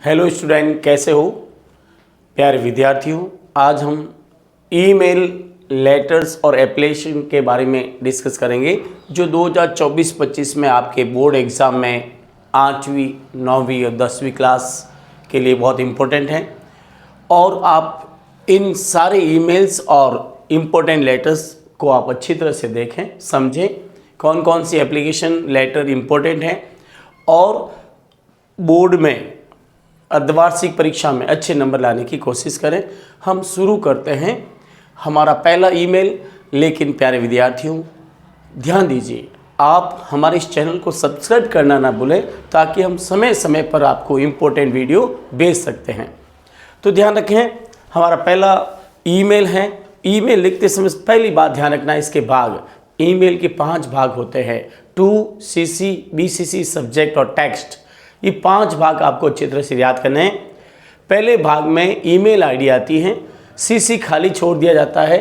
Hello student, कैसे हो प्यारे विद्यार्थियों। आज हम ईमेल लेटर्स और एप्लीकेशन के बारे में डिस्कस करेंगे जो 2024-25 में आपके बोर्ड एग्ज़ाम में 8वीं 9वीं और 10वीं क्लास के लिए बहुत इम्पोर्टेंट हैं। और आप इन सारे ईमेल्स और इम्पोर्टेंट लेटर्स को आप अच्छी तरह से देखें, समझें कौन कौन सी एप्लीकेशन लेटर इम्पोर्टेंट हैं और बोर्ड में अर्धवार्षिक परीक्षा में अच्छे नंबर लाने की कोशिश करें। हम शुरू करते हैं हमारा पहला ईमेल। लेकिन प्यारे विद्यार्थियों, ध्यान दीजिए, आप हमारे इस चैनल को सब्सक्राइब करना ना भूलें ताकि हम समय समय पर आपको इम्पोर्टेंट वीडियो भेज सकते हैं। तो ध्यान रखें, हमारा पहला ईमेल है। ईमेल लिखते समय पहली बात ध्यान रखना, इसके भाग, ईमेल के 5 भाग होते हैं: टू, सीसी, बीसीसी, सब्जेक्ट और टेक्स्ट। ये 5 भाग आपको अच्छी तरह से याद करने हैं। पहले भाग में ईमेल आईडी आती है, सीसी खाली छोड़ दिया जाता है,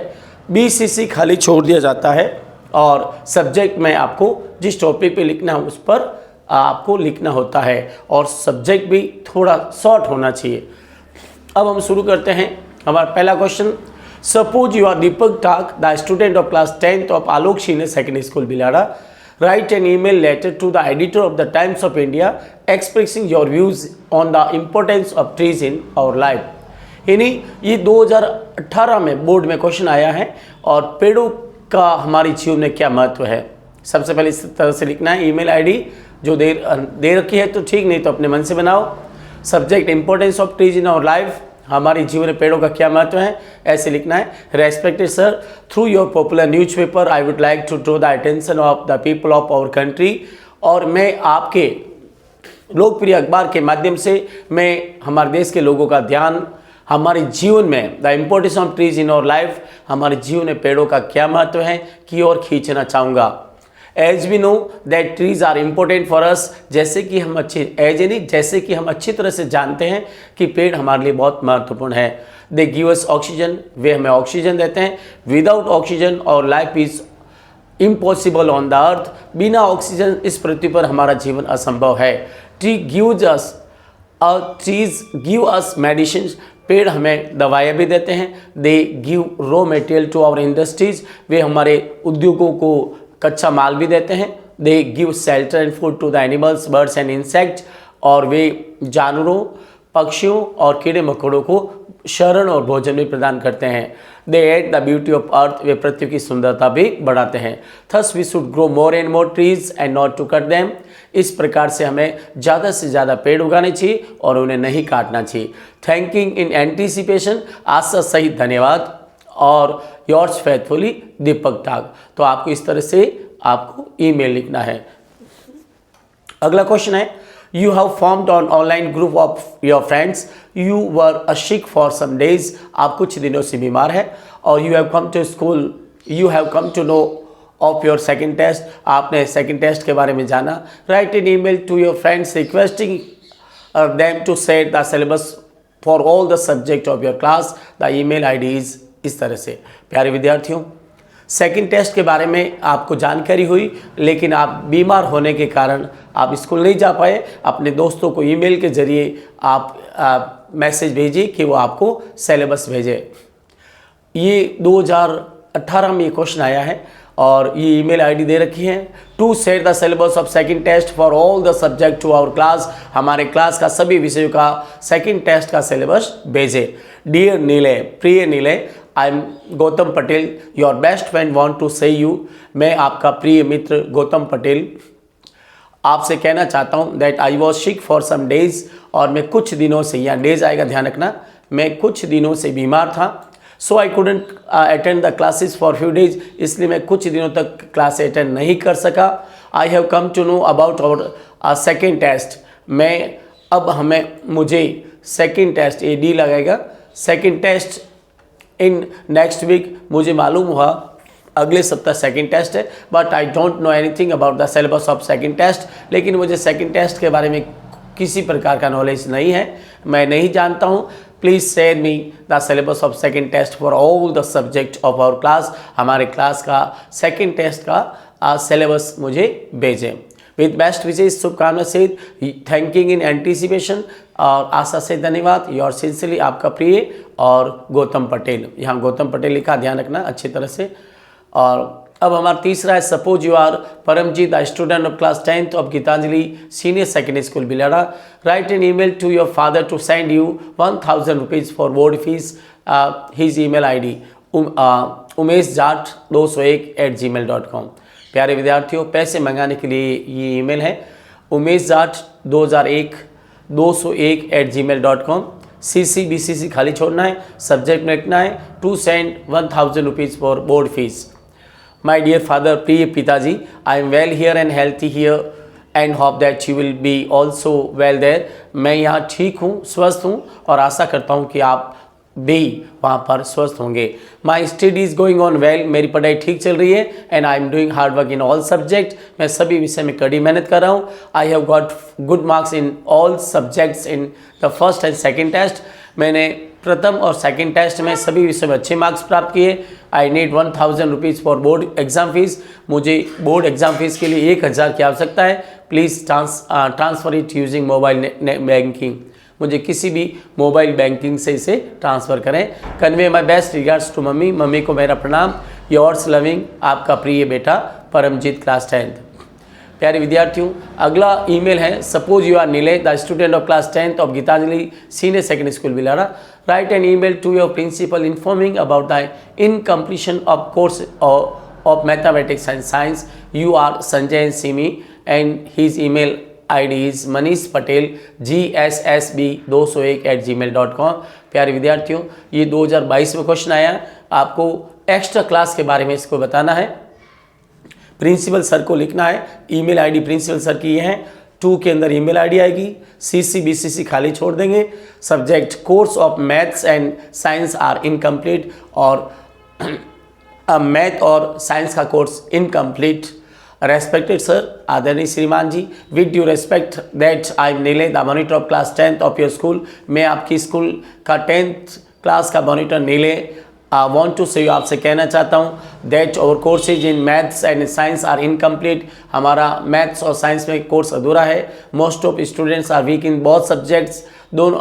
बीसीसी खाली छोड़ दिया जाता है और सब्जेक्ट में आपको जिस टॉपिक पे लिखना है उस पर आपको लिखना होता है और सब्जेक्ट भी थोड़ा शॉर्ट होना चाहिए। अब हम शुरू करते हैं हमारा पहला question. Suppose you are Deepak Tak, the student of class 10th of Alok senior secondary school Bilara. Write an email letter to the editor of the Times of India expressing your views on the importance of trees in our life। यानी ये 2018 में board में question आया है और पेड़ों का हमारी जीवन में क्या महत्व है। सबसे पहले इस तरह से लिखना है, ईमेल आईडी जो दे रखी है तो ठीक, नहीं तो अपने मन से बनाओ। Subject importance of trees in our life, हमारे जीवन में पेड़ों का क्या महत्व है, ऐसे लिखना है। Respected sir, through your popular newspaper I would like to draw the attention of the people of our country. और मैं आपके लोकप्रिय अखबार के माध्यम से मैं हमारे देश के लोगों का ध्यान हमारे जीवन में, the importance of trees in our life, हमारे जीवन में पेड़ों का क्या महत्व है की ओर खींचना चाहूँगा। As we know that trees are important for us, जैसे कि हम अच्छी तरह से जानते हैं कि पेड़ हमारे लिए बहुत महत्वपूर्ण है। दे गिव अस ऑक्सीजन, वे हमें ऑक्सीजन देते हैं। विदाउट ऑक्सीजन और life is impossible on the earth, बिना ऑक्सीजन इस पृथ्वी पर हमारा जीवन असंभव है। ट्रीज गिव अस मेडिसिन, पेड़ हमें दवाइयाँ भी देते हैं। They give raw material to our industries, वे हमारे उद्योगों को कच्चा माल भी देते हैं। They give shelter and food to the animals, birds and insects, और वे जानवरों, पक्षियों और कीड़े मकोड़ों को शरण और भोजन भी प्रदान करते हैं। They add the beauty of earth, वे पृथ्वी की सुंदरता भी बढ़ाते हैं। Thus we should grow more and more trees and not to cut them, इस प्रकार से हमें ज़्यादा से ज़्यादा पेड़ उगाने चाहिए और उन्हें नहीं काटना चाहिए। थैंकिंग इन एंटीसिपेशन, आशा सहित धन्यवाद, और योर्स फेथफुली दीपक टाक। तो आपको इस तरह से आपको ईमेल लिखना है। अगला क्वेश्चन है, you have formed on online group of your friends, you were a sick for some days, आप कुछ दिनों से बीमार है और you have come to school, you have come to know of your second test, आपने second test के बारे में जाना। Write an email to your friends requesting them to set the syllabus for all the subject of your class, the email ID is, इस तरह से। प्यारे विद्यार्थियों, सेकंड टेस्ट के बारे में आपको जानकारी हुई लेकिन आप बीमार होने के कारण आप स्कूल नहीं जा पाए। अपने दोस्तों को ईमेल के जरिए आप मैसेज भेजिए कि वो आपको सिलेबस भेजे। ये 2018 में ये क्वेश्चन आया है और ये ईमेल आईडी दे रखी है। To set the syllabus of second test for all the subject to our class, हमारे क्लास का सभी विषयों का सेकंड टेस्ट का सिलेबस भेजे। डियर नीले, प्रिय Neele, I am Gautam Patel, your best friend want to say you, मैं आपका प्रिय मित्र गौतम पटेल आपसे कहना चाहता हूँ that I was sick for some days, और मैं कुछ दिनों से, यहाँ डेज आएगा ध्यान रखना, मैं कुछ दिनों से बीमार था। So I couldn't attend the classes for few days, इसलिए मैं कुछ दिनों तक क्लास अटेंड नहीं कर सका। I have come to know about our second test, मुझे सेकेंड टेस्ट, ए डी लगेगा, second test in next week, मुझे मालूम हुआ अगले सप्ताह सेकंड टेस्ट है, but I don't know anything about the syllabus of second test, लेकिन मुझे सेकंड टेस्ट के बारे में किसी प्रकार का नॉलेज नहीं है, मैं नहीं जानता हूँ। Please share me the syllabus of second test for all the subject of our class, हमारे क्लास का सेकंड टेस्ट का सिलेबस मुझे भेजें। विद बेस्ट विशेष, शुभकामना सहित, थैंकिंग इन एंटीसिपेशन और आशा से धन्यवाद, योर सिंसियरली आपका प्रिय और गौतम पटेल। यहाँ गौतम पटेल लिखा, ध्यान रखना अच्छी तरह से। और अब हमारा तीसरा है, suppose you are Paramjit, the student of class 10th of Gitanjali senior secondary school Bilara, write an email to your father to send you 1000 rupees for board fees, his email ID umesh.201@gmail.com। प्यारे विद्यार्थियों, पैसे मंगाने के लिए ये ईमेल है umesh.2001@gmail.com। CC BCC खाली छोड़ना है, सब्जेक्ट में लिखना है to send 1000 rupees for board fees. My dear father, प्रिय पिताजी, I am well here and healthy here and hope that you will be also well there. मैं यहाँ ठीक हूँ, स्वस्थ हूँ और आशा करता हूँ कि आप भी वहाँ पर स्वस्थ होंगे। My study is going on well, मेरी पढ़ाई ठीक चल रही है। And I am doing hard work in all subject, मैं सभी विषय में कड़ी मेहनत कर रहा हूँ। I have got good marks in all subjects in the first and second test, मैंने प्रथम और सेकेंड टेस्ट में सभी विषय में अच्छे मार्क्स प्राप्त किए। I need 1000 rupees for board exam fees, मुझे बोर्ड एग्जाम फीस के लिए 1000 की आवश्यकता है। Please transfer it using mobile banking, मुझे किसी भी मोबाइल बैंकिंग से इसे ट्रांसफ़र करें। Convey my best regards to mummy, mummy को मेरा प्रणाम। योर्स लविंग, आपका प्रिय बेटा परमजीत, क्लास 10th। प्यारे विद्यार्थियों, अगला ईमेल है, suppose you are Neele, the student of class 10th of Gitanjali senior secondary school Bilara, write an email to your principal informing about the incompletion of course of mathematics and science. You are Sanjay Simi and his email ID is Manish Patel GSSB201@gmail.com। प्यारे विद्यार्थियों, ये 2022 में question आया, आपको extra class के बारे में इसको बताना है। प्रिंसिपल सर को लिखना है, ईमेल ID प्रिंसिपल सर की ये है, 2 के अंदर ईमेल ID आएगी, CC BCC खाली छोड़ देंगे। Subject course of maths and science are incomplete, और मैथ और साइंस का कोर्स इनकम्प्लीट। रेस्पेक्टेड सर, आदरणीय श्रीमान जी, with due respect that I am Neele, the monitor of class 10th of your school. मैं आपकी स्कूल का 10th क्लास का मॉनिटर नीले वांट टू से यू, आपसे कहना चाहता हूँ that our courses in maths and science are incomplete, हमारा मैथ्स और साइंस में कोर्स अधूरा है। Most of students are weak in both subjects, दोनों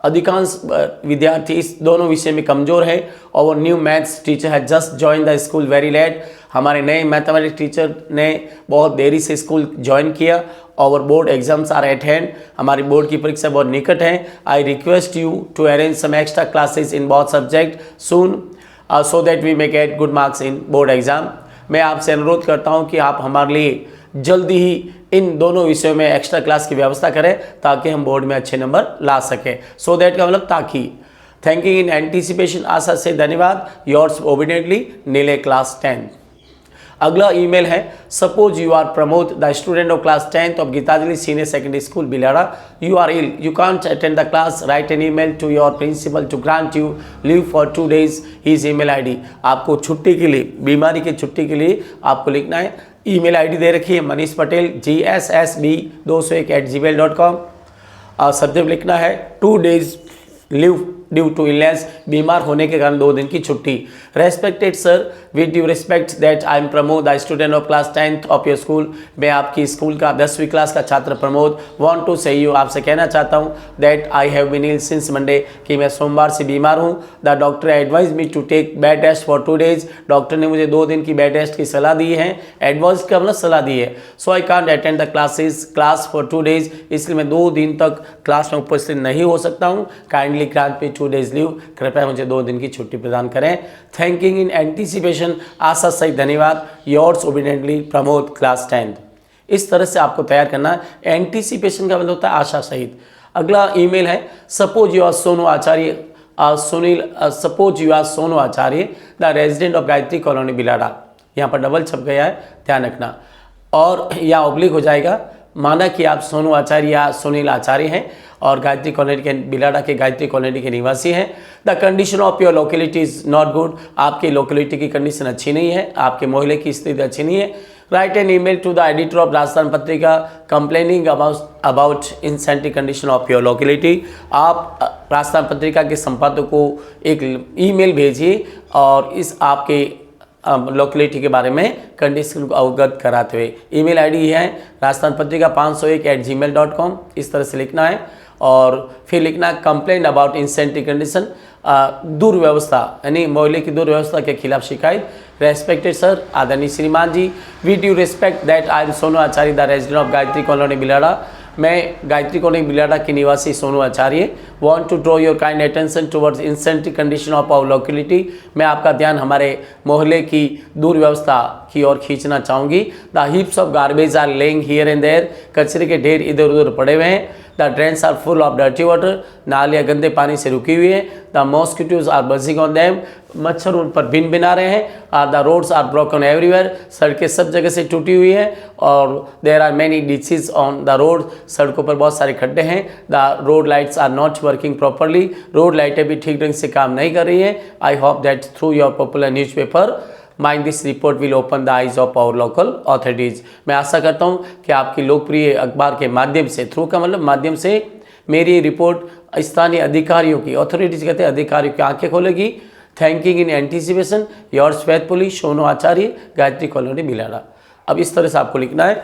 अधिकांश विद्यार्थी इस दोनों विषय में कमज़ोर है। और न्यू मैथ्स टीचर है just join the school very late, हमारे नए मैथमेटिक्स टीचर ने बहुत देरी से स्कूल ज्वाइन किया। Our board exams are at hand, हमारी बोर्ड की परीक्षा बहुत निकट है। I request you to arrange some extra classes in both subject soon so that we may get good marks in board exam. मैं आपसे अनुरोध करता हूं कि आप हमारे लिए जल्दी ही इन दोनों विषयों में एक्स्ट्रा क्लास की व्यवस्था करें ताकि हम बोर्ड में अच्छे नंबर ला सकें। सो दैट का मतलब ताकि। थैंकिंग इन एंटीसिपेशन, आशा से धन्यवाद, योर्स ओबीडिएंटली नीले, क्लास 10th। अगला ईमेल है, suppose you are Pramod, the student of class 10th of Gitanjali senior secondary school Bilara, you are ill, you can't attend the class, write an email to your principal to grant you leave for 2 days, his email ID। आपको छुट्टी के लिए, बीमारी की छुट्टी के लिए आपको लिखना है, ईमेल ID दे रखी है मनीष पटेल GSSB201@gmail.com। सब्जेक्ट लिखना है 2 days leave due to illness, बीमार होने के कारण 2 दिन की छुट्टी। Respected sir, with due respect that I am Pramod, the student of class 10th of your school, मैं आपकी स्कूल का 10वीं क्लास का छात्र Pramod want to say you, आपसे कहना चाहता हूँ that I have been ill since Monday, कि मैं सोमवार से बीमार हूँ। The doctor advise me to take bed rest for 2 days, doctor ने मुझे 2 दिन की बेड रेस्ट की सलाह दी है। एडवाइज का मतलब सलाह दी है। So I can't attend the class for 2 days, इसलिए मैं 2 दिन तक क्लास में उपस्थित नहीं हो सकता हूँ। काइंडली ग्रांट मी 2 days लीव, कृपया मुझे 2 दिन की छुट्टी प्रदान करें। थैंकिंग इन एंटीसिपेशन, आशा सहित धन्यवाद, योर्स ओबीडिएंटली प्रमोद, क्लास 10th। इस तरह से आपको तैयार करना है। एंटीसिपेशन का मतलब होता है आशा सहित। अगला ईमेल है, suppose you are Sonu Acharya, suppose you are Sonu Acharya, the resident of Gayatri colony Bilara. यहाँ पर डबल छप गया है, ध्यान रखना, और यहाँ ऑब्लिक हो जाएगा। माना कि आप सोनू आचार्य या सुनील आचार्य हैं और गायत्री कॉलोनी के, बिलाड़ा के गायत्री कॉलोनी के निवासी हैं। The condition of your locality is not good, आपकी लोकेलिटी की कंडीशन अच्छी नहीं है, आपके मोहल्ले की स्थिति अच्छी नहीं है। Write an email to the editor of Rajasthan Patrika complaining about incentive condition of your locality. आप राजस्थान पत्रिका के संपादक को एक ईमेल भेजिए और इस आपके लोकेलिटी के बारे में कंडीशन को अवगत कराते हुए। ईमेल आईडी है राजस्थान पत्रिका 501@gmail.com, इस तरह से लिखना है। और फिर लिखना है कंप्लेंट अबाउट इंसेंटिव कंडीशन, दुर्व्यवस्था यानी मोहल्ले की दुर्व्यवस्था के खिलाफ शिकायत। रेस्पेक्टेड सर, आदरणीय श्रीमान जी, we due respect that I am Sonu Acharya, the resident of Gayatri colony Bilara. मैं गायत्री कॉलोनी बिलाड़ा के निवासी Sonu Acharya want to draw your kind attention towards incentive condition of our locality. मैं आपका ध्यान हमारे मोहल्ले की दुर्व्यवस्था की ओर खींचना चाहूँगी। The heaps of garbage are laying here and there, कचरे के ढेर इधर उधर पड़े हुए हैं। The drains are full of dirty water, नालियाँ गंदे पानी से रुकी हुई है। The mosquitoes are buzzing on them, मच्छर उन पर भिन भिना रहे हैं। The roads are broken everywhere, सड़कें सब जगह से टूटी हुई हैं। और there are many ditches on the road, सड़कों पर बहुत सारे खड्डे हैं। The road lights are not working properly, road लाइटें भी ठीक ढंग से काम नहीं कर रही हैं। I hope that through your popular newspaper mind this report will open the eyes of our local authorities. मैं आशा करता हूँ कि आपकी लोकप्रिय अखबार के माध्यम से, थ्रू का मतलब माध्यम से, मेरी रिपोर्ट स्थानीय अधिकारियों की, अथॉरिटीज़ कहते हैं अधिकारियों की आंखें खोलेगी। थैंकिंग इन एंटीसिपेशन योर्स फेथफुली सोनू आचार्य, गायत्री कॉलोनी बिलाड़ा। अब इस तरह से आपको लिखना है।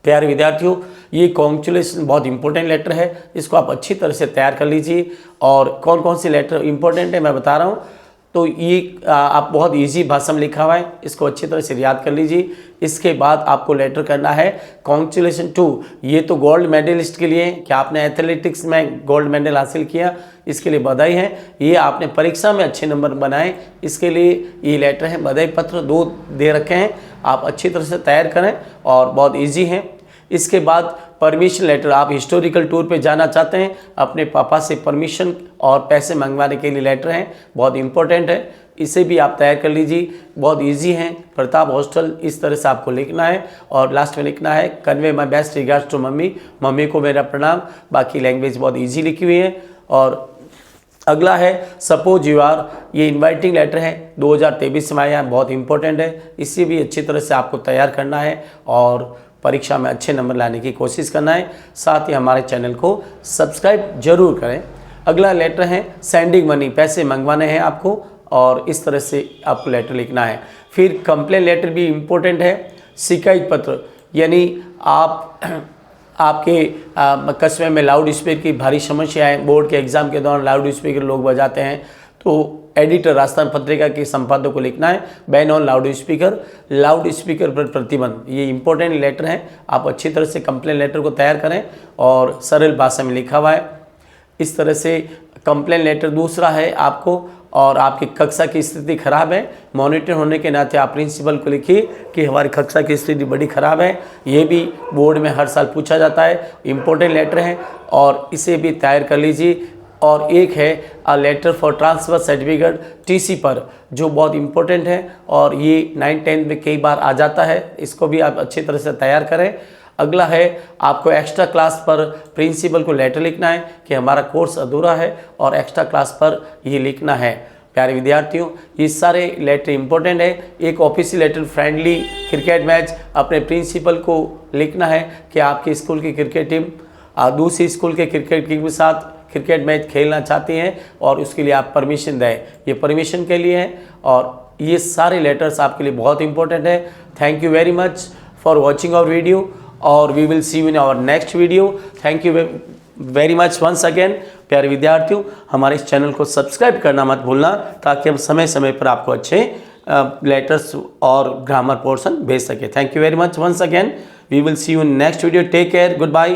प्यारे विद्यार्थियों, ये कॉन्ग्रेचुलेशन बहुत इंपॉर्टेंट लेटर है, इसको आप अच्छी तरह से तैयार कर लीजिए। और कौन कौन से लेटर इंपॉर्टेंट है मैं बता रहा हूँ। तो ये आप बहुत इजी भाषा में लिखा हुआ है, इसको अच्छी तरह से याद कर लीजिए। इसके बाद आपको लेटर करना है कॉन्ग्रेचुलेशन टू, ये तो गोल्ड मेडलिस्ट के लिए है कि आपने एथलेटिक्स में गोल्ड मेडल हासिल किया, इसके लिए बधाई है। ये आपने परीक्षा में अच्छे नंबर बनाए, इसके लिए ये लेटर है। बधाई पत्र 2 दे रखे हैं, आप अच्छी तरह से तैयार करें और बहुत ईजी हैं। इसके बाद परमिशन लेटर, आप हिस्टोरिकल टूर पे जाना चाहते हैं, अपने पापा से परमिशन और पैसे मंगवाने के लिए लेटर हैं, बहुत इंपॉर्टेंट है, इसे भी आप तैयार कर लीजिए। बहुत इजी है। प्रताप हॉस्टल, इस तरह से आपको लिखना है। और लास्ट में लिखना है convey my best regards to mummy, mummy को मेरा प्रणाम। बाकी लैंग्वेज बहुत ईजी लिखी हुई है। और अगला है सपोज यू आर, ये इनवाइटिंग लेटर है, 2023 में आया, बहुत इंपॉर्टेंट है, इसे भी अच्छी तरह से आपको तैयार करना है और परीक्षा में अच्छे नंबर लाने की कोशिश करना है। साथ ही हमारे चैनल को सब्सक्राइब जरूर करें। अगला लेटर है सेंडिंग मनी, पैसे मंगवाने हैं आपको और इस तरह से आपको लेटर लिखना है। फिर कंप्लेन लेटर भी इम्पोर्टेंट है। शिकायत पत्र, यानी आपके कस्बे में लाउड स्पीकर की भारी समस्या है, बोर्ड के एग्ज़ाम के दौरान लाउड स्पीकर लोग बजाते हैं, तो एडिटर राजस्थान पत्रिका के संपादक को लिखना है बैन ऑन लाउड स्पीकर पर प्रतिबंध। ये इंपॉर्टेंट लेटर है, आप अच्छी तरह से कंप्लेन लेटर को तैयार करें और सरल भाषा में लिखा हुआ है। इस तरह से कंप्लेन लेटर दूसरा है आपको। और आपकी कक्षा की स्थिति खराब है, मॉनिटर होने के नाते आप प्रिंसिपल को लिखिए कि हमारी कक्षा की स्थिति बड़ी ख़राब है। ये भी बोर्ड में हर साल पूछा जाता है, इंपॉर्टेंट लेटर है और इसे भी तैयार कर लीजिए। और एक है a letter for transfer certificate TC पर, जो बहुत इंपॉर्टेंट है और ये 9-10 में कई बार आ जाता है, इसको भी आप अच्छी तरह से तैयार करें। अगला है आपको एक्स्ट्रा क्लास पर प्रिंसिपल को लेटर लिखना है कि हमारा कोर्स अधूरा है और एक्स्ट्रा क्लास पर ये लिखना है। प्यारे विद्यार्थियों, ये सारे लेटर इंपॉर्टेंट है। एक official letter friendly cricket match, अपने प्रिंसिपल को लिखना है कि आपके स्कूल की क्रिकेट टीम दूसरी स्कूल के क्रिकेट टीम के साथ क्रिकेट मैच खेलना चाहती हैं और उसके लिए आप परमिशन दें, ये परमिशन के लिए है। और ये सारे लेटर्स आपके लिए बहुत इंपॉर्टेंट है। Thank you very much for watching our video और we will see you in our next video. Thank you very much once again. प्यारे विद्यार्थियों, हमारे इस चैनल को सब्सक्राइब करना मत भूलना ताकि हम समय समय पर आपको अच्छे लेटर्स और ग्रामर पोर्शन भेज सके। Thank you very much once again. We will see you in next video. Take care, good bye.